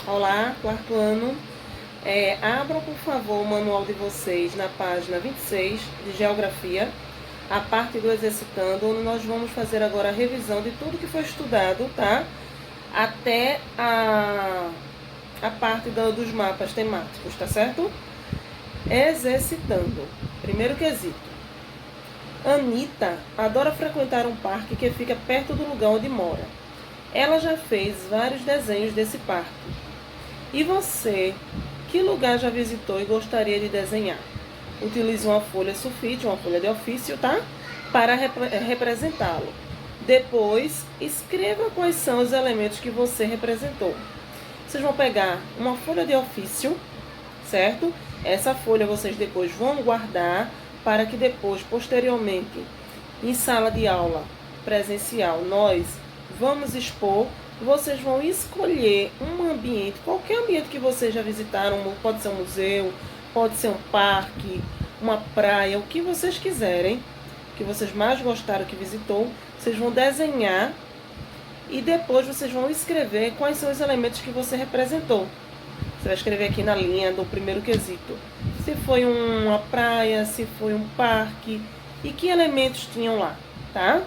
Olá, quarto ano. Abram, por favor, o manual de vocês na página 26 de Geografia, a parte do Exercitando, onde nós vamos fazer agora a revisão de tudo que foi estudado, tá? Até a parte dos mapas temáticos, tá certo? Exercitando. Primeiro quesito. Anita adora frequentar um parque que fica perto do lugar onde mora. Ela já fez vários desenhos desse parque. E você, que lugar já visitou e gostaria de desenhar? Utilize uma folha sulfite, uma folha de ofício, tá? Para representá-lo. Depois, escreva quais são os elementos que você representou. Vocês vão pegar uma folha de ofício, certo? Essa folha vocês depois vão guardar para que depois, posteriormente, em sala de aula presencial, nós vamos expor. Vocês vão escolher um ambiente, qualquer ambiente que vocês já visitaram, pode ser um museu, pode ser um parque, uma praia, o que vocês quiserem, que vocês mais gostaram que visitou, vocês vão desenhar e depois vocês vão escrever quais são os elementos que você representou. Você vai escrever aqui na linha do primeiro quesito. Se foi uma praia, se foi um parque e que elementos tinham lá, tá?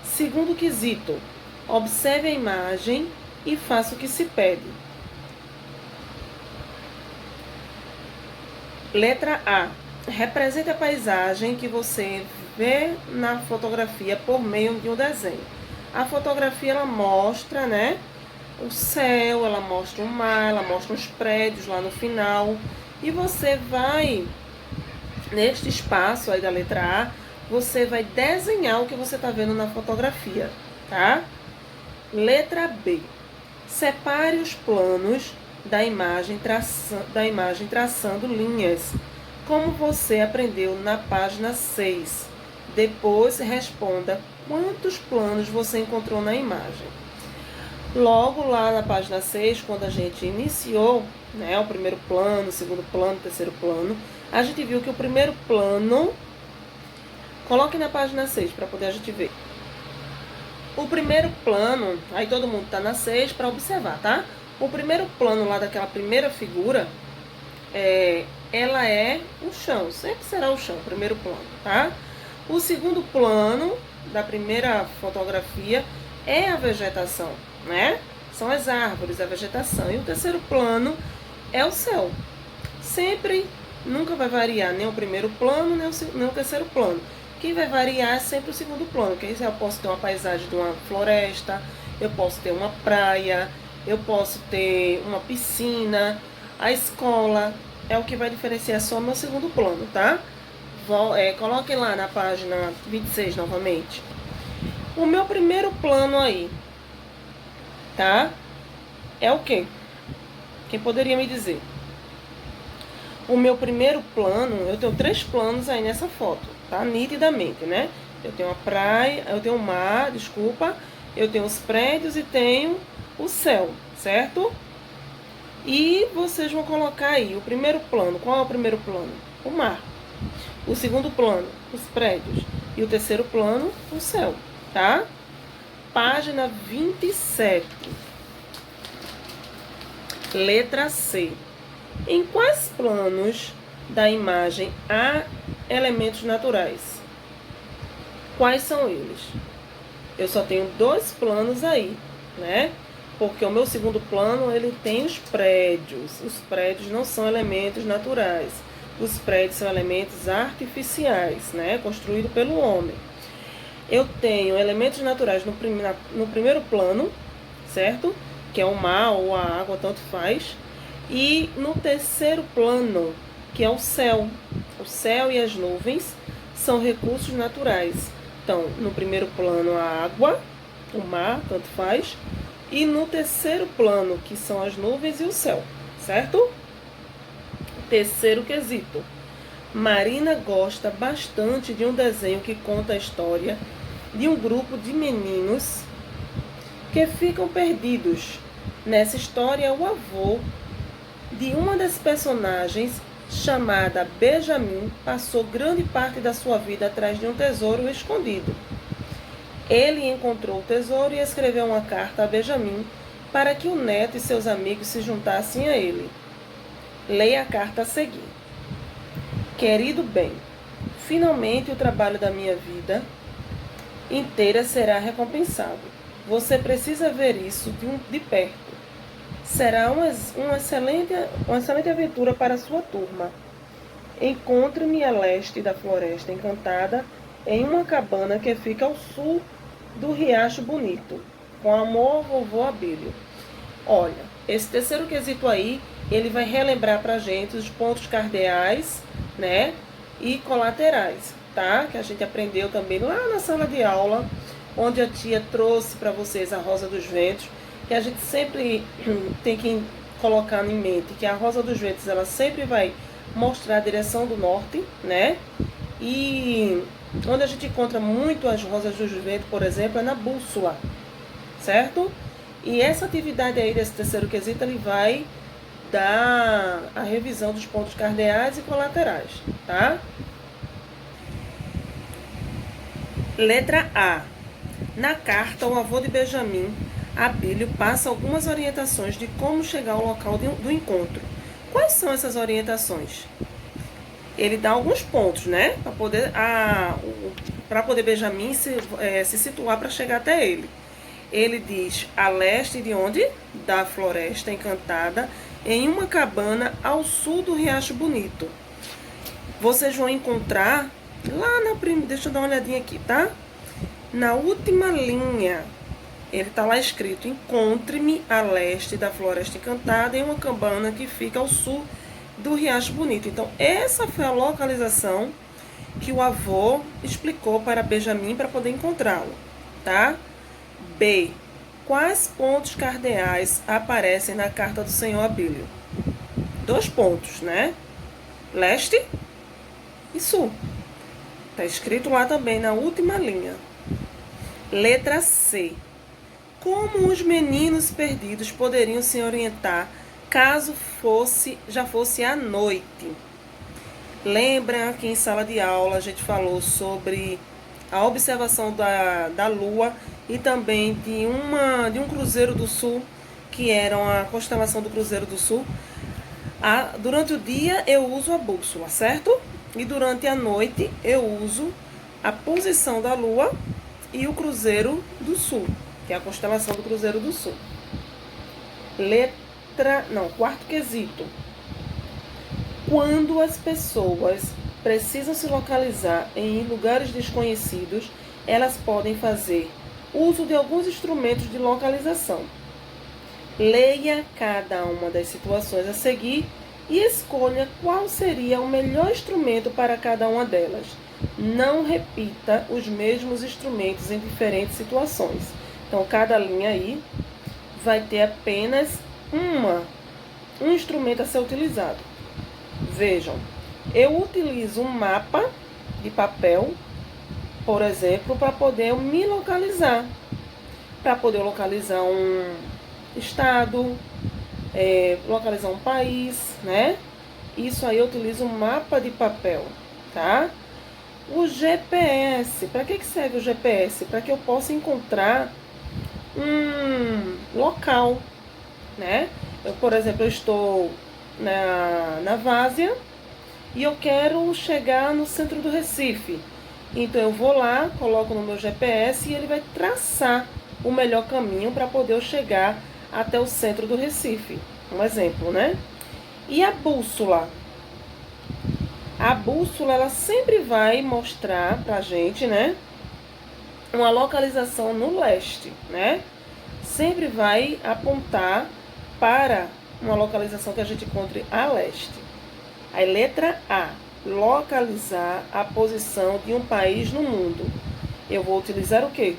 Segundo quesito. Observe a imagem e faça o que se pede. Letra A. Represente a paisagem que você vê na fotografia por meio de um desenho. A fotografia ela mostra, né, o céu, ela mostra o mar, ela mostra os prédios lá no final. E você vai, neste espaço aí da letra A, você vai desenhar o que você está vendo na fotografia, tá? Letra B. Separe os planos da imagem traçando linhas, como você aprendeu na página 6. Depois responda quantos planos você encontrou na imagem. Logo lá na página 6, quando a gente iniciou, né, o primeiro plano, o segundo plano, o terceiro plano, a gente viu que o primeiro plano... Coloque na página 6 para poder a gente ver. O primeiro plano, aí todo mundo tá na 6 para observar, tá? O primeiro plano lá daquela primeira figura, ela é o chão, sempre será o chão, o primeiro plano, tá? O segundo plano da primeira fotografia é a vegetação, né? São as árvores, a vegetação. E o terceiro plano é o céu. Sempre, nunca vai variar nem o primeiro plano, nem o terceiro plano. Quem vai variar é sempre o segundo plano, que aí eu posso ter uma paisagem de uma floresta, eu posso ter uma praia, eu posso ter uma piscina, a escola, é o que vai diferenciar só o meu segundo plano, tá? Coloquem lá na página 26 novamente. O meu primeiro plano aí, tá? É o quê? Quem poderia me dizer? O meu primeiro plano, eu tenho 3 planos aí nessa foto, tá? Nitidamente, né? Eu tenho a praia, eu tenho o mar, desculpa, eu tenho os prédios e tenho o céu, certo? E vocês vão colocar aí o primeiro plano. Qual é o primeiro plano? O mar. O segundo plano, os prédios. E o terceiro plano, o céu, tá? Página 27. Letra C. Em quais planos da imagem há elementos naturais? Quais são eles? Eu só tenho 2 planos aí, né? Porque o meu segundo plano, ele tem os prédios. Os prédios não são elementos naturais. Os prédios são elementos artificiais, né? Construídos pelo homem. Eu tenho elementos naturais no primeiro plano, certo? Que é o mar ou a água, tanto faz. E no terceiro plano, que é o céu. O céu e as nuvens são recursos naturais. Então, no primeiro plano, a água, o mar, tanto faz. E no terceiro plano, que são as nuvens e o céu, certo? Terceiro quesito. Marina gosta bastante de um desenho que conta a história de um grupo de meninos que ficam perdidos. Nessa história, o avô de uma das personagens, chamada Benjamin, passou grande parte da sua vida atrás de um tesouro escondido. Ele encontrou o tesouro e escreveu uma carta a Benjamin, para que o neto e seus amigos se juntassem a ele. Leia a carta a seguir. Querido bem, finalmente o trabalho da minha vida inteira será recompensado. Você precisa ver isso de perto. Será uma excelente aventura para a sua turma. Encontre-me a leste da Floresta Encantada, em uma cabana que fica ao sul do Riacho Bonito. Com amor, vovô Abílio. Olha, esse terceiro quesito aí, ele vai relembrar pra gente os pontos cardeais, né, e colaterais, tá? Que a gente aprendeu também lá na sala de aula, onde a tia trouxe para vocês a Rosa dos Ventos, que a gente sempre tem que colocar em mente que a Rosa dos Ventos, ela sempre vai mostrar a direção do norte, né? E onde a gente encontra muito as Rosas dos Ventos, por exemplo, é na bússola, certo? E essa atividade aí desse terceiro quesito, ele vai dar a revisão dos pontos cardeais e colaterais, tá? Letra A. Na carta, o avô de Benjamin, Abílio, passa algumas orientações de como chegar ao local do encontro. Quais são essas orientações? Ele dá alguns pontos, né? Para poder Benjamin se situar para chegar até ele. Ele diz a leste de onde? Da Floresta Encantada, em uma cabana ao sul do Riacho Bonito. Vocês vão encontrar lá na primeira, deixa eu dar uma olhadinha aqui, tá? Na última linha, ele tá lá escrito: encontre-me a leste da Floresta Encantada, em uma cabana que fica ao sul do Riacho Bonito. Então, essa foi a localização que o avô explicou para Benjamin para poder encontrá-lo, tá? B. Quais pontos cardeais aparecem na carta do senhor Abílio? 2 pontos, né? Leste e sul. Tá escrito lá também na última linha. Letra C. Como os meninos perdidos poderiam se orientar caso já fosse à noite? Lembra que em sala de aula a gente falou sobre a observação da lua e também de um Cruzeiro do Sul, que era a constelação do Cruzeiro do Sul. Durante o dia eu uso a bússola, certo? E durante a noite eu uso a posição da lua e o Cruzeiro do Sul, que é a constelação do Cruzeiro do Sul. Quarto quesito. Quando as pessoas precisam se localizar em lugares desconhecidos, elas podem fazer uso de alguns instrumentos de localização. Leia cada uma das situações a seguir e escolha qual seria o melhor instrumento para cada uma delas. Não repita os mesmos instrumentos em diferentes situações. Então, cada linha aí vai ter apenas um instrumento a ser utilizado. Vejam, eu utilizo um mapa de papel, por exemplo, para poder me localizar. Para poder localizar um estado, localizar um país, né? Isso aí eu utilizo um mapa de papel, tá? O GPS, para que serve o GPS? Para que eu possa encontrar um local, né? Por exemplo, eu estou na Várzea e eu quero chegar no centro do Recife. Então eu vou lá, coloco no meu GPS e ele vai traçar o melhor caminho para poder eu chegar até o centro do Recife. Um exemplo, né? E a bússola? A bússola, ela sempre vai mostrar pra gente, né, uma localização no leste, né? Sempre vai apontar para uma localização que a gente encontre a leste. Aí, letra A. Localizar a posição de um país no mundo. Eu vou utilizar o quê?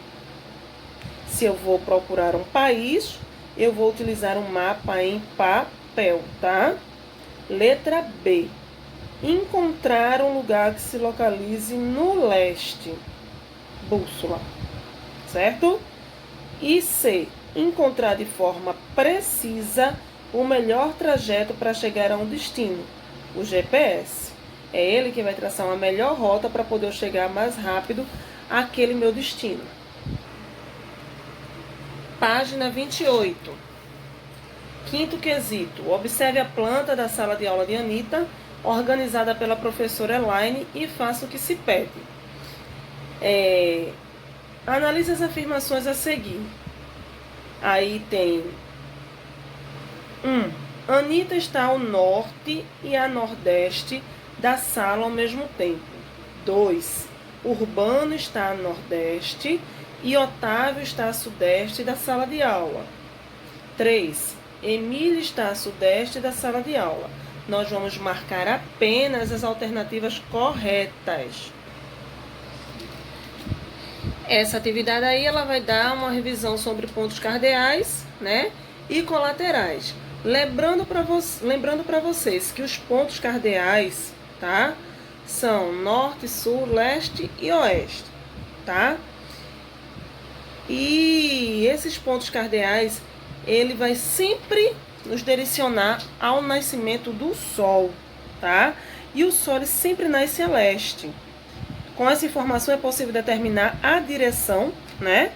Se eu vou procurar um país, eu vou utilizar um mapa em papel, tá? Letra B. Encontrar um lugar que se localize no leste. Bússola. Certo? E C. Encontrar de forma precisa o melhor trajeto para chegar a um destino. O GPS. É ele que vai traçar uma melhor rota para poder eu chegar mais rápido àquele meu destino. Página 28. Quinto quesito, observe a planta da sala de aula de Anitta, organizada pela professora Elaine, e faça o que se pede. Analise as afirmações a seguir. Aí tem 1. Anitta está ao norte e a nordeste da sala ao mesmo tempo. 2. Urbano está a nordeste e Otávio está a sudeste da sala de aula. 3. Emília está a sudeste da sala de aula. Nós vamos marcar apenas as alternativas corretas. Essa atividade aí ela vai dar uma revisão sobre pontos cardeais, né, e colaterais. Lembrando para vocês que os pontos cardeais, tá, são norte, sul, leste e oeste, tá? E esses pontos cardeais, ele vai sempre nos direcionar ao nascimento do Sol, tá? E o Sol ele sempre nasce a leste. Com essa informação é possível determinar a direção, né,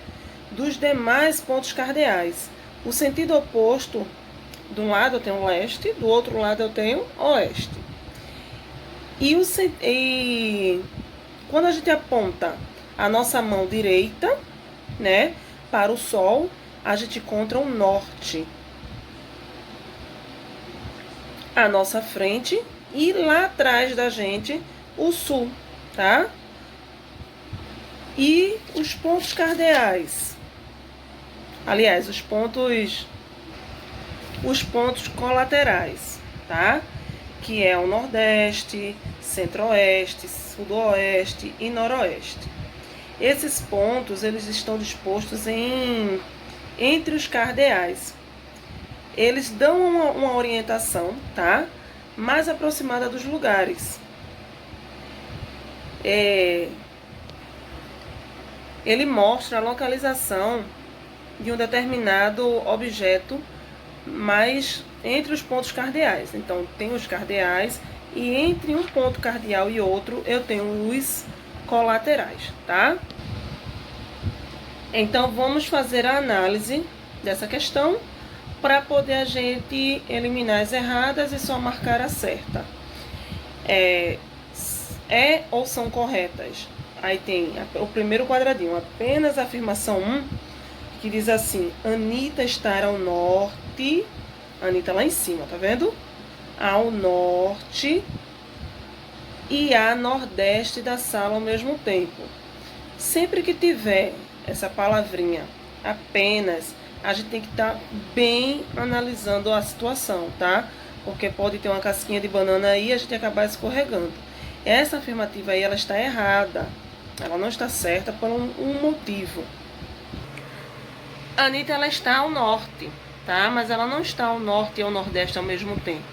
dos demais pontos cardeais. O sentido oposto, de um lado eu tenho leste, do outro lado eu tenho oeste. E quando a gente aponta a nossa mão direita, né, para o Sol, a gente encontra o norte à nossa frente e lá atrás da gente o sul, tá? E os pontos cardeais, aliás, os pontos colaterais, tá? Que é o nordeste, centro-oeste, sudoeste e noroeste. Esses pontos, eles estão dispostos entre os cardeais. Eles dão uma orientação, tá, mais aproximada dos lugares. Ele mostra a localização de um determinado objeto, mas entre os pontos cardeais. Então, tem os cardeais e entre um ponto cardeal e outro eu tenho os colaterais, tá? Então, vamos fazer a análise dessa questão para poder a gente eliminar as erradas e só marcar a certa. Ou são corretas? Aí tem o primeiro quadradinho, apenas a afirmação 1, que diz assim: Anitta está ao norte, Anitta lá em cima, tá vendo? Ao norte e a nordeste da sala ao mesmo tempo. Sempre que tiver essa palavrinha apenas, a gente tem que estar bem analisando a situação, tá? Porque pode ter uma casquinha de banana aí e a gente acabar escorregando. Essa afirmativa aí, ela está errada. Ela não está certa por um motivo. A Anitta, ela está ao norte, tá? Mas ela não está ao norte e ao nordeste ao mesmo tempo.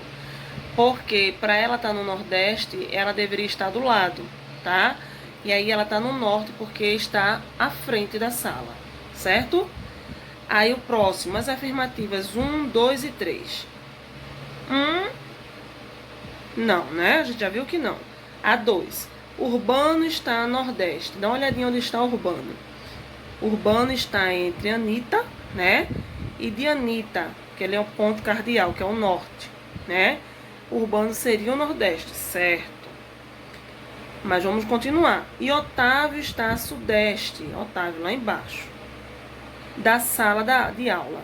Porque para ela estar no nordeste, ela deveria estar do lado, tá? E aí ela está no norte porque está à frente da sala, certo? Aí o próximo, as afirmativas 1, 2 e 3. Não, né? A gente já viu que não. A 2. Urbano está a nordeste. Dá uma olhadinha onde está o Urbano. Urbano está entre Anitta, né? E de Anitta, que ele é o ponto cardeal, que é o norte, né? Urbano seria o nordeste, certo? Mas vamos continuar. E Otávio está a sudeste. Otávio lá embaixo da sala de aula.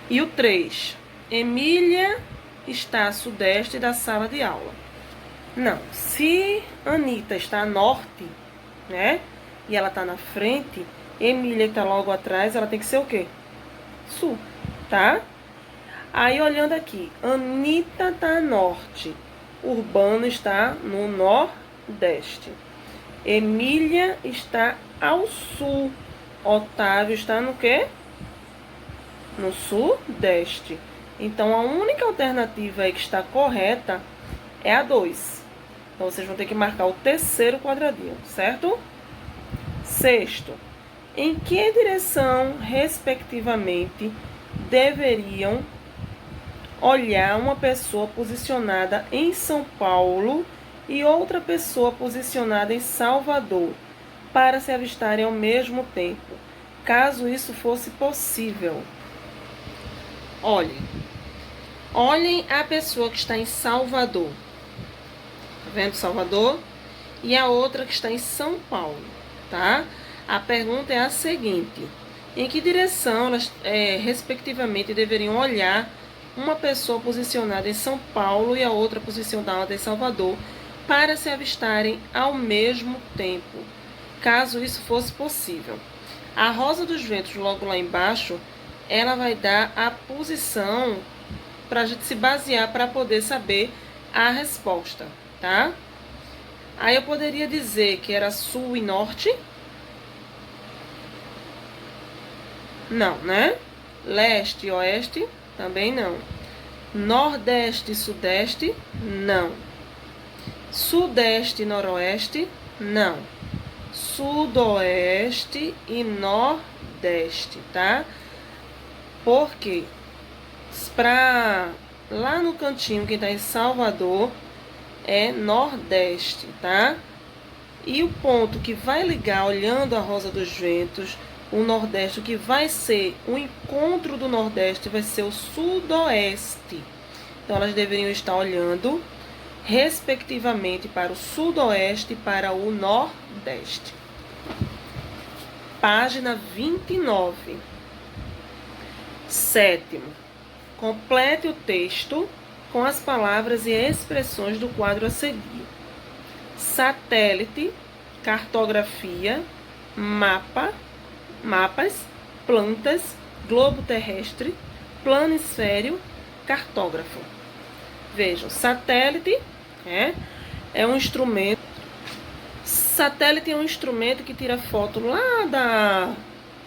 E o 3. Emília está a sudeste da sala de aula. Não. Se Anitta está a norte, né? E ela está na frente, Emília está logo atrás, ela tem que ser o quê? Sul, tá? Aí olhando aqui, Anitta está a norte, Urbano está no nordeste, Emília está ao sul, Otávio está no quê? No sudeste. Então, a única alternativa aí que está correta é a 2. Então, vocês vão ter que marcar o terceiro quadradinho, certo? Sexto. Em que direção, respectivamente, deveriam olhar uma pessoa posicionada em São Paulo e outra pessoa posicionada em Salvador, para se avistarem ao mesmo tempo, caso isso fosse possível? Olhem a pessoa que está em Salvador. Tá vendo Salvador? E a outra que está em São Paulo, tá? A pergunta é a seguinte: em que direção elas, respectivamente, deveriam olhar uma pessoa posicionada em São Paulo e a outra posicionada em Salvador para se avistarem ao mesmo tempo, caso isso fosse possível? A Rosa dos Ventos, logo lá embaixo, ela vai dar a posição para a gente se basear para poder saber a resposta, tá? Aí eu poderia dizer que era sul e norte. Não, né? Leste e oeste, também não. Nordeste e sudeste, não. Sudeste e noroeste, não. Sudoeste e nordeste, tá? Porque lá no cantinho, quem tá em Salvador, é nordeste, tá? E o ponto que vai ligar, olhando a Rosa dos Ventos, o nordeste, o que vai ser o encontro do nordeste vai ser o sudoeste. Então elas deveriam estar olhando respectivamente para o sudoeste e para o nordeste. Página 29. Sétimo. Complete o texto com as palavras e expressões do quadro a seguir: satélite, cartografia, mapas, plantas, globo terrestre, planisfério, cartógrafo. Vejam, satélite é um instrumento. Satélite é um instrumento que tira foto lá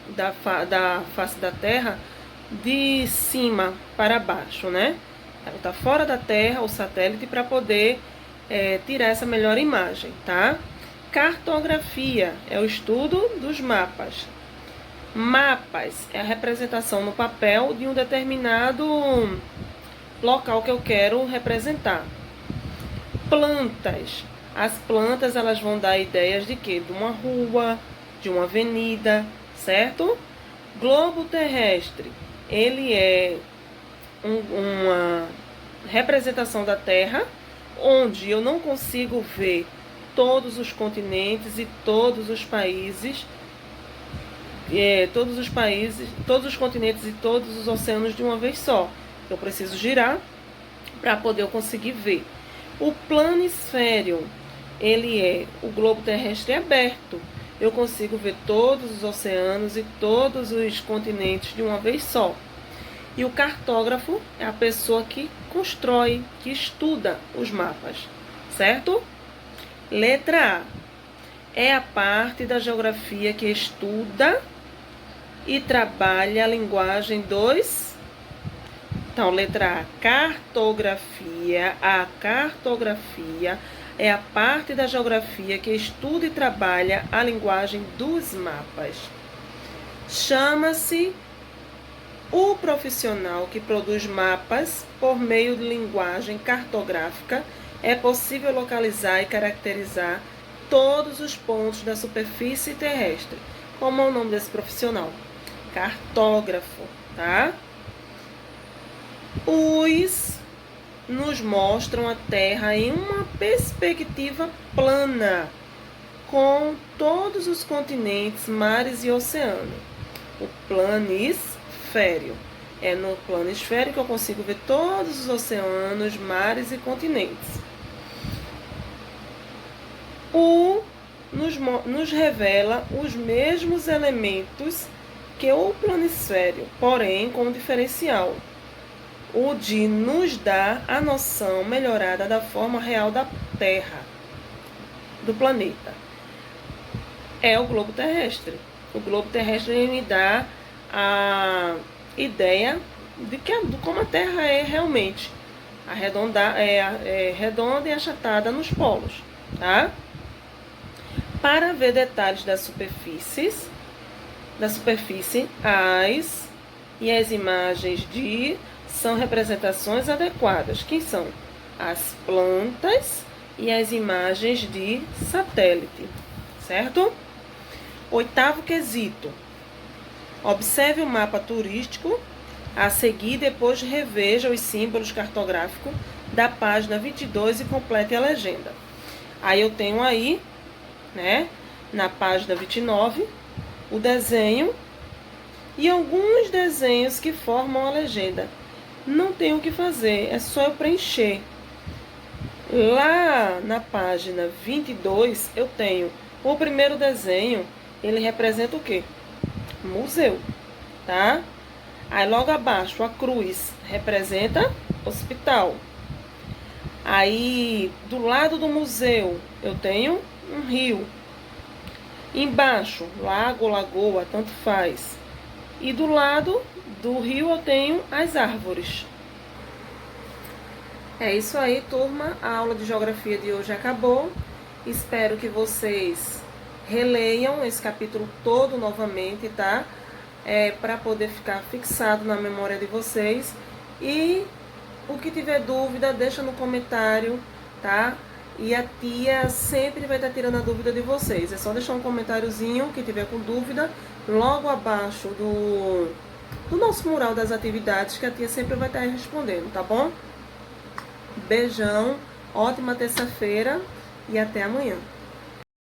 da face da Terra de cima para baixo, né? Ela está fora da Terra, o satélite, para poder tirar essa melhor imagem, tá? Cartografia é o estudo dos mapas. Mapas é a representação no papel de um determinado local que eu quero representar. Plantas. As plantas, elas vão dar ideias de quê? De uma rua, de uma avenida, certo? Globo terrestre. Ele é uma representação da Terra, onde eu não consigo ver todos os continentes e todos os países, todos os continentes e todos os oceanos de uma vez só. Eu preciso girar para poder eu conseguir ver. O planisfério, ele é o globo terrestre aberto. Eu consigo ver todos os oceanos e todos os continentes de uma vez só. E o cartógrafo é a pessoa que constrói, que estuda os mapas, certo? Letra A é a parte da geografia que estuda e trabalha a linguagem dos... Então, letra A, cartografia. A cartografia é a parte da geografia que estuda e trabalha a linguagem dos mapas. Chama-se o profissional que produz mapas por meio de linguagem cartográfica. É possível localizar e caracterizar todos os pontos da superfície terrestre. Como é o nome desse profissional? Cartógrafo, tá? Os nos mostram a Terra em uma perspectiva plana, com todos os continentes, mares e oceanos. O planisfério. É no planisfério que eu consigo ver todos os oceanos, mares e continentes. Nos revela os mesmos elementos que o planisfério, porém com um diferencial: o de nos dar a noção melhorada da forma real da Terra, do planeta. É o globo terrestre. O globo terrestre me dá a ideia de como a Terra é realmente. Redonda e achatada nos polos, tá? Para ver detalhes da superfície, as imagens são representações adequadas, que são as plantas e as imagens de satélite, certo? Oitavo quesito. Observe o mapa turístico A seguir, depois reveja os símbolos cartográficos da página 22 e complete a legenda. Aí eu tenho aí, né, na página 29, o desenho e alguns desenhos que formam a legenda. Não tem o que fazer, é só eu preencher. Lá na página 22, eu tenho o primeiro desenho, ele representa o quê? Museu, tá? Aí logo abaixo, a cruz representa hospital. Aí do lado do museu, eu tenho um rio. Embaixo, lago, lagoa, tanto faz. E do lado do rio eu tenho as árvores. É isso aí, turma. A aula de geografia de hoje acabou. Espero que vocês releiam esse capítulo todo novamente, tá? Para poder ficar fixado na memória de vocês. E o que tiver dúvida, deixa no comentário, tá? E a tia sempre vai estar tirando a dúvida de vocês. É só deixar um comentáriozinho que tiver com dúvida logo abaixo do nosso mural das atividades, que a tia sempre vai estar respondendo, tá bom? Beijão, ótima terça-feira e até amanhã.